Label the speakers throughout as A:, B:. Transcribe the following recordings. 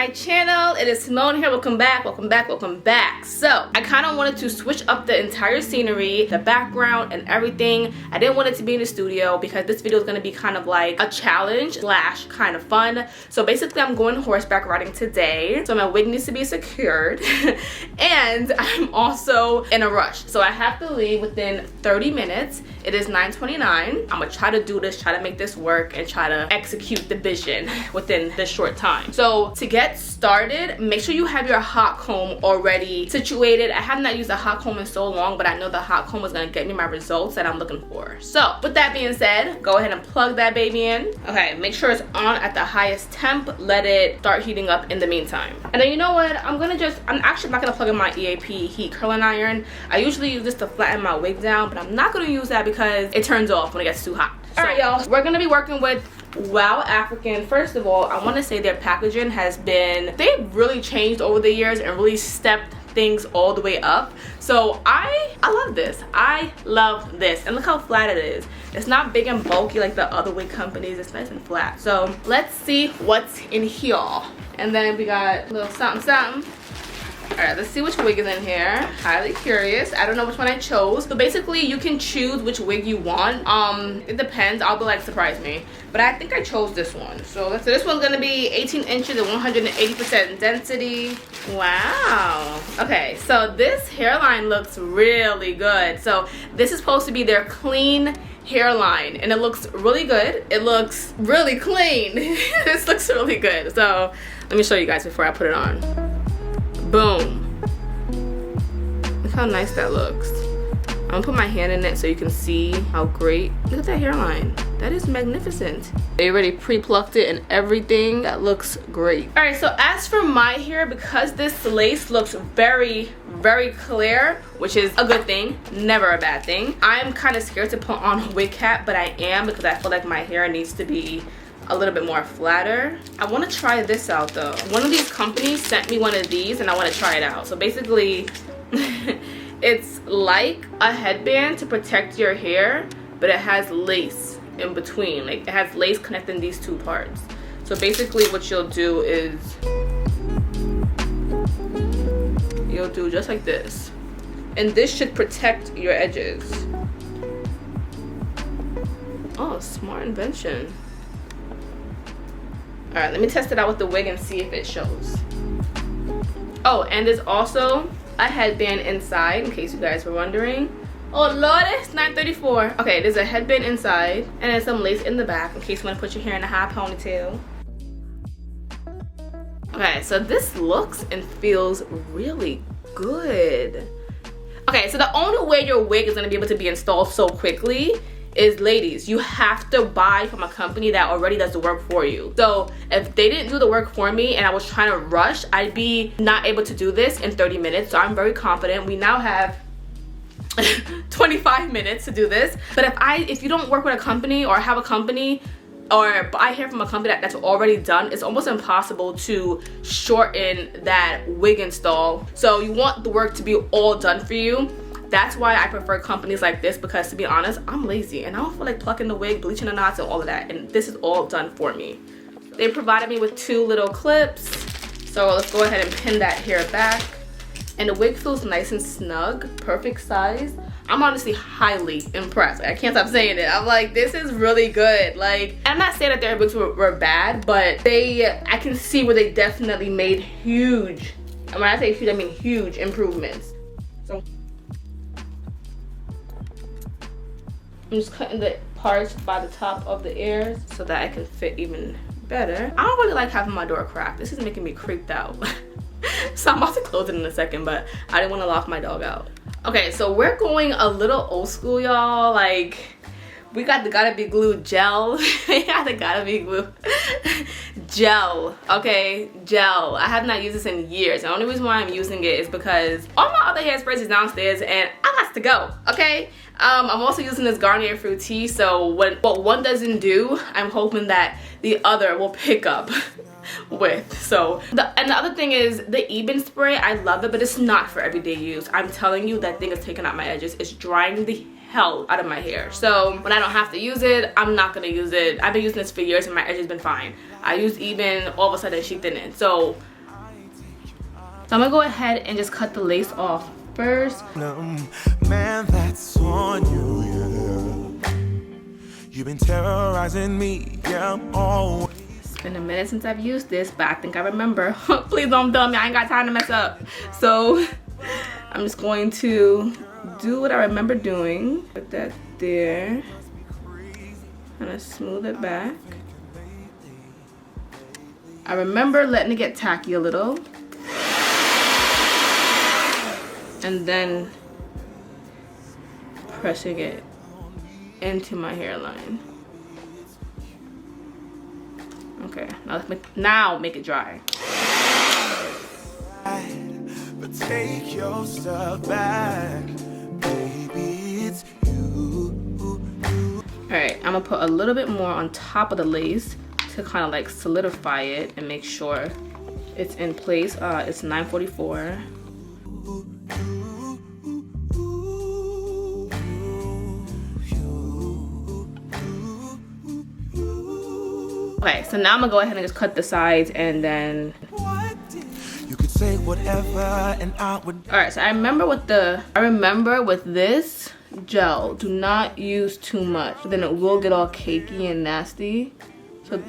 A: my channel. It is Simone here. Welcome back, welcome back, welcome back. So I kind of wanted to switch up the entire scenery, the background and everything. I didn't want it to be in the studio because this video is going to be kind of like a challenge slash kind of fun. So basically I'm going horseback riding today, so my wig needs to be secured and I'm also in a rush, so I have to leave within 30 minutes. It is 9:29. I'm gonna try to do this, try to make this work, and try to execute the vision within this short time. So to get started, make sure you have your hot comb already situated. I have not used a hot comb in so long, but I know the hot comb is gonna get me my results that I'm looking for. So with that being said, go ahead and plug that baby in. Okay, make sure it's on at the highest temp. Let it start heating up in the meantime. And then you know what? I'm actually not gonna plug in my EAP heat curling iron. I usually use this to flatten my wig down, but I'm not gonna use that because it turns off when it gets too hot. So, all right, y'all, we're gonna be working with wowafrican. First of all, I want to say their packaging they've really changed over the years and really stepped things all the way up. So I love this. I love this. And look how flat it is. It's not big and bulky like the other wig companies. It's nice and flat. So let's see what's in here. And then we got a little something something. All right, let's see which wig is in here. Highly curious. I don't know which one I chose. So basically you can choose which wig you want. It depends. I'll be like, surprise me. But I think I chose this one. So this one's gonna be 18 inches and 180% density. Wow. Okay, so this hairline looks really good. So this is supposed to be their clean hairline and it looks really good. It looks really clean. This looks really good. So let me show you guys before I put it on. Boom. Look how nice that looks. I'm gonna put my hand in it so you can see how great. Look at that hairline. That is magnificent. They already pre-plucked it and everything. That looks great. All right, so as for my hair, because this lace looks very, very clear, which is a good thing, never a bad thing. I'm kind of scared to put on a wig cap, but I am because I feel like my hair needs to be a little bit more flatter. I want to try this out though. One of these companies sent me one of these and I want to try it out. So basically it's like a headband to protect your hair, but it has lace in between. Like it has lace connecting these two parts. So basically what you'll do is you'll do just like this, and this should protect your edges. Oh, smart invention. All right, let me test it out with the wig and see if it shows. Oh, and there's also a headband inside, in case you guys were wondering. Oh Lord, it's 9:34. Okay, there's a headband inside and there's some lace in the back in case you want to put your hair in a high ponytail. Okay, so this looks and feels really good. Okay, so the only way your wig is going to be able to be installed so quickly is, ladies, you have to buy from a company that already does the work for you. So if they didn't do the work for me and I was trying to rush, I'd be not able to do this in 30 minutes. So I'm very confident. We now have 25 minutes to do this. But if you don't work with a company or have a company or buy hair from a company that's already done, it's almost impossible to shorten that wig install. So you want the work to be all done for you. That's why I prefer companies like this, because to be honest, I'm lazy and I don't feel like plucking the wig, bleaching the knots and all of that, and this is all done for me. They provided me with 2 little clips, so let's go ahead and pin that hair back. And the wig feels nice and snug, perfect size. I'm honestly highly impressed. I can't stop saying it. I'm like, this is really good. Like, I'm not saying that their wigs were bad, but I can see where they definitely made huge, and when I say huge, I mean huge improvements. So I'm just cutting the parts by the top of the ears so that I can fit even better. I don't really like having my door cracked. This is making me creeped out. So I'm about to close it in a second, but I didn't want to lock my dog out. Okay, so we're going a little old school, y'all. Like, we got the Gotta Be Glue gel. We got the Gotta Be Glue gel. Okay, gel. I have not used this in years. The only reason why I'm using it is because all my other hairsprays is downstairs and I got to go, okay? I'm also using this Garnier Fructis, so what one doesn't do, I'm hoping that the other will pick up with. So the other thing is the Ebin spray. I love it, but it's not for everyday use. I'm telling you, that thing is taking out my edges. It's drying the hell out of my hair. So when I don't have to use it, I'm not gonna use it. I've been using this for years and my edge has been fine. I used Ebin, all of a sudden she thinned. So So I'm gonna go ahead and just cut the lace off first.
B: Man, that's on you, yeah. You've been terrorizing me, yeah, I'm always.
A: It's been a minute since I've used this, but I think I remember. Please don't tell me, I ain't got time to mess up. So I'm just going to do what I remember doing. Put that there. Kind of smooth it back. I remember letting it get tacky a little. And then pressing it into my hairline. Okay, now make it dry.
B: But take your stuff back, baby, it's you.
A: Alright, I'm gonna put a little bit more on top of the lace to kind of like solidify it and make sure it's in place. It's 9:44. Okay, so now I'm gonna go ahead and just cut the sides and then.
B: You could say whatever and I would.
A: Alright, so I remember with this gel, do not use too much, then it will get all cakey and nasty. So I'm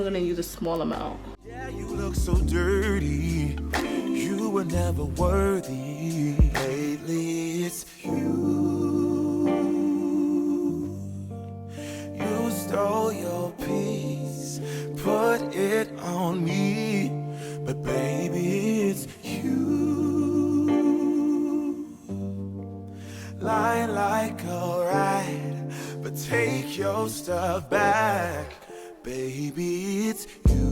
A: gonna use a small amount.
B: Yeah, you look so dirty. You were never worthy. Lately it's you. You stole your piece, put it on me, but baby it's you. Lying like a ride, but take your stuff back, baby it's you.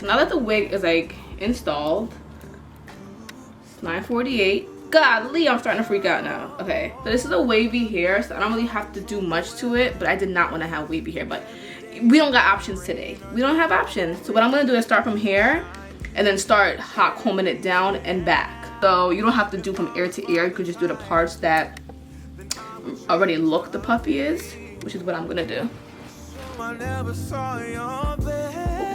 A: Now that the wig is like installed, it's 9:48. Golly, I'm starting to freak out now. Okay, so this is a wavy hair, so I don't really have to do much to it, but I did not want to have wavy hair, but we don't got options today. We don't have options. So what I'm gonna do is start from here and then start hot combing it down and back. So you don't have to do from ear to ear. You could just do the parts that already look the puffiest, which is what I'm gonna do.
B: I never saw your bed.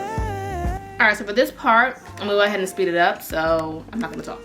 A: Alright, so for this part, I'm gonna go ahead and speed it up, so I'm not gonna talk.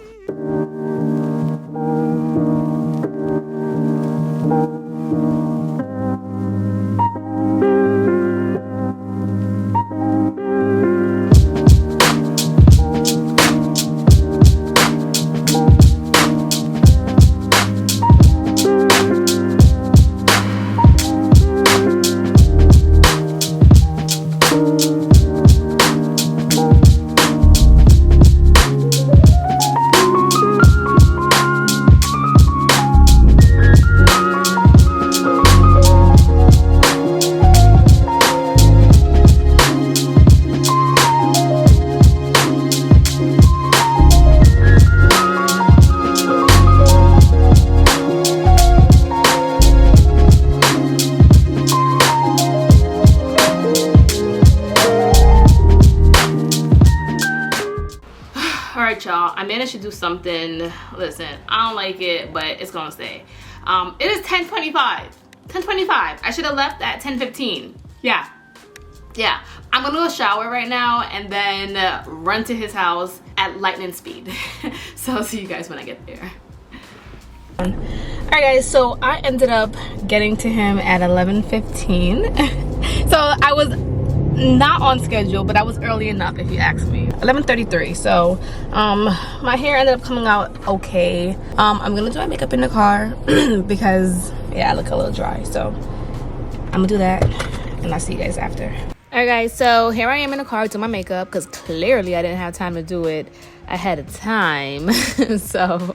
A: Alright y'all, I managed to do something. Listen, I don't like it, but it's gonna stay. It is 10:25. 10:25. I should have left at 10:15. Yeah. I'm gonna go shower right now and then run to his house at lightning speed. So I'll see you guys when I get there. Alright guys, so I ended up getting to him at 11:15. So I was not on schedule, but I was early enough if you ask me. 11:33. So my hair ended up coming out okay. I'm gonna do my makeup in the car because yeah, I look a little dry, so I'm gonna do that and I'll see you guys after. Alright guys, so here I am in the car doing my makeup because clearly I didn't have time to do it ahead of time. So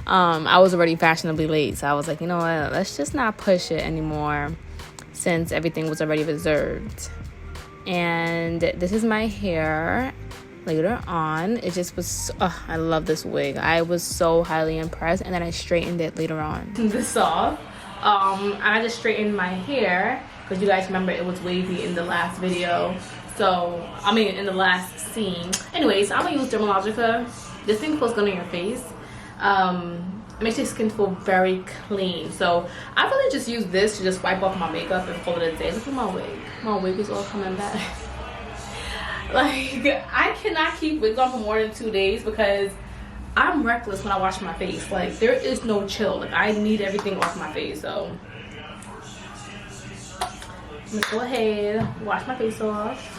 A: I was already fashionably late, so I was like, you know what, let's just not push it anymore since everything was already reserved. And this is my hair later on. It just was, I love this wig. I was so highly impressed, and then I straightened it later on. This off. I just straightened my hair because you guys remember it was wavy in the last video. So, I mean in the last scene. Anyways, I'm gonna use Dermalogica this thing feels good on your face. It makes your skin feel very clean. So I really just use this to just wipe off my makeup and call it a day. Look at my wig. My wig is all coming back. Like, I cannot keep wigs on for more than 2 days because I'm reckless when I wash my face. Like, there is no chill. Like, I need everything off my face. So I'm gonna go ahead, wash my face off.